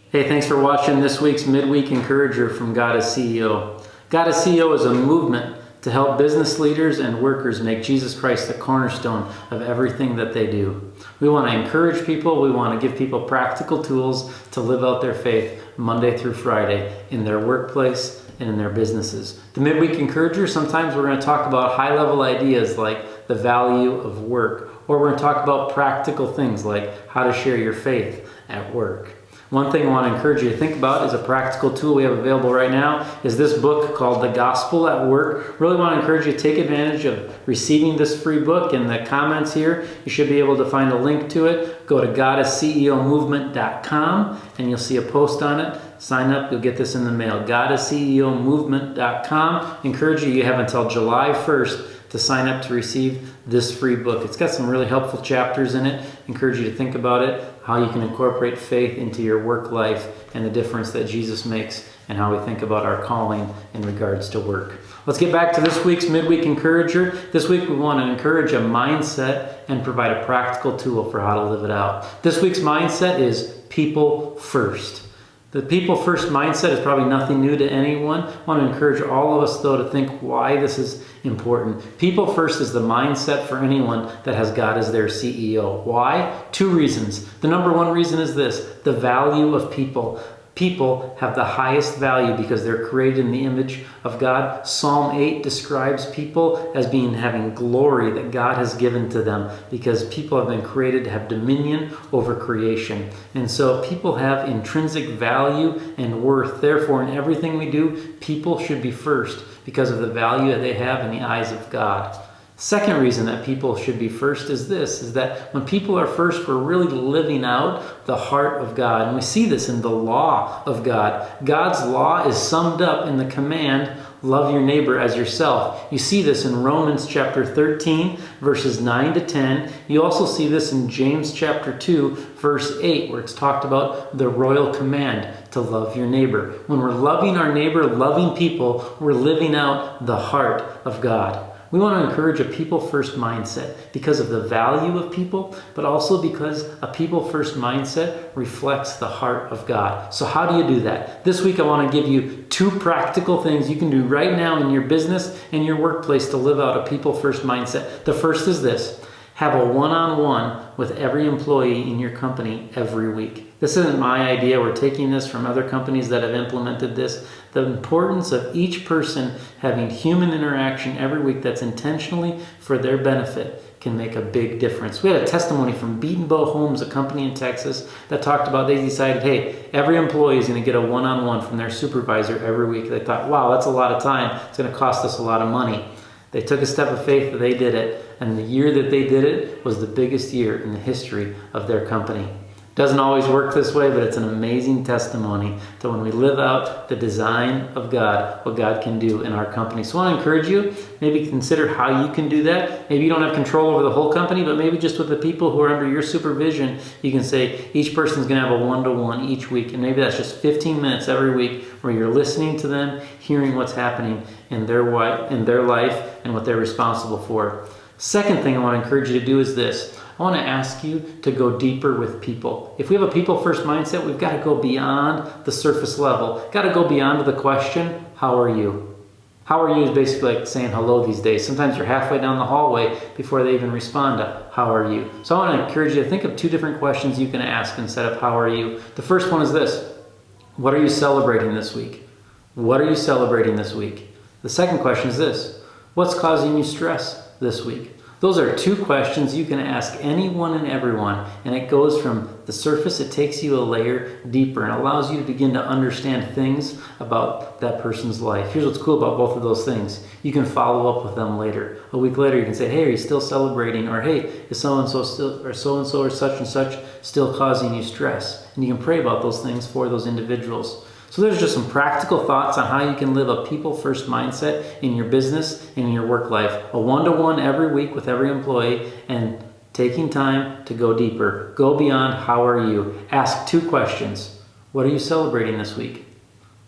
Hey, thanks for watching this week's Midweek Encourager from God as CEO. God as CEO is a movement to help business leaders and workers make Jesus Christ the cornerstone of everything that they do. We want to encourage people. We want to give people practical tools to live out their faith Monday through Friday in their workplace and in their businesses. The Midweek Encourager, sometimes we're going to talk about high-level ideas like the value of work, or we're going to talk about practical things like how to share your faith at work. One thing I want to encourage you to think about is a practical tool we have available right now is this book called The Gospel at Work. Really want to encourage you to take advantage of receiving this free book. In the comments here, you should be able to find a link to it. Go to godasceomovement.com and you'll see a post on it. Sign up, you'll get this in the mail. godasceomovement.com. Encourage you have until July 1st to sign up to receive this free book. It's got some really helpful chapters in it. Encourage you to think about it, how you can incorporate faith into your work life and the difference that Jesus makes and how we think about our calling in regards to work. Let's get back to this week's Midweek Encourager. This week we want to encourage a mindset and provide a practical tool for how to live it out. This week's mindset is people first. The people first mindset is probably nothing new to anyone. I want to encourage all of us, though, to think why this is important. People first is the mindset for anyone that has God as their CEO. Why? Two reasons. The number one reason is this: the value of people. People have the highest value because they're created in the image of God. Psalm 8 describes people as having glory that God has given to them because people have been created to have dominion over creation. And so people have intrinsic value and worth. Therefore, in everything we do, people should be first because of the value that they have in the eyes of God. Second reason that people should be first is this, is that when people are first, we're really living out the heart of God. And we see this in the law of God. God's law is summed up in the command, love your neighbor as yourself. You see this in Romans chapter 13, verses 9 to 10. You also see this in James chapter 2, verse 8, where it's talked about the royal command to love your neighbor. When we're loving our neighbor, loving people, we're living out the heart of God. We want to encourage a people-first mindset because of the value of people, but also because a people-first mindset reflects the heart of God. So how do you do that? This week I want to give you two practical things you can do right now in your business and your workplace to live out a people-first mindset. The first is this: have a one-on-one with every employee in your company every week. This isn't my idea. We're taking this from other companies that have implemented this. The importance of each person having human interaction every week that's intentionally for their benefit can make a big difference. We had a testimony from Beat & Bow Homes, a company in Texas, that talked about they decided, hey, every employee is going to get a one-on-one from their supervisor every week. They thought, wow, that's a lot of time. It's going to cost us a lot of money. They took a step of faith, they did it, and the year that they did it was the biggest year in the history of their company. Doesn't always work this way, but it's an amazing testimony to when we live out the design of God, what God can do in our company. So I want to encourage you, maybe consider how you can do that. Maybe you don't have control over the whole company, but maybe just with the people who are under your supervision, you can say each person's going to have a one-to-one each week, and maybe that's just 15 minutes every week where you're listening to them, hearing what's happening in their life and what they're responsible for. Second thing I want to encourage you to do is this. I want to ask you to go deeper with people. If we have a people-first mindset, we've got to go beyond the surface level. Got to go beyond the question, how are you? How are you is basically like saying hello these days. Sometimes you're halfway down the hallway before they even respond to how are you. So I want to encourage you to think of two different questions you can ask instead of how are you. The first one is this: what are you celebrating this week? What are you celebrating this week? The second question is this: what's causing you stress this week? Those are two questions you can ask anyone and everyone, and it goes from the surface, it takes you a layer deeper and allows you to begin to understand things about that person's life. Here's what's cool about both of those things. You can follow up with them later. A week later you can say, hey, are you still celebrating? Or hey, is so-and-so still, or so-and-so or such and such still causing you stress? And you can pray about those things for those individuals. So there's just some practical thoughts on how you can live a people-first mindset in your business and in your work life. A one-to-one every week with every employee, and taking time to go deeper. Go beyond how are you. Ask two questions. What are you celebrating this week?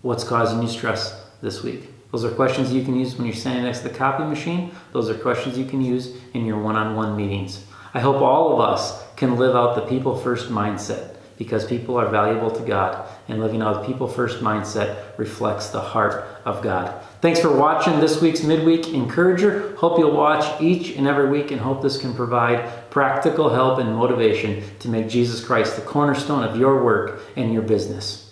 What's causing you stress this week? Those are questions you can use when you're standing next to the copy machine. Those are questions you can use in your one-on-one meetings. I hope all of us can live out the people-first mindset, because people are valuable to God, and living out a people-first mindset reflects the heart of God. Thanks for watching this week's Midweek Encourager. Hope you'll watch each and every week, and hope this can provide practical help and motivation to make Jesus Christ the cornerstone of your work and your business.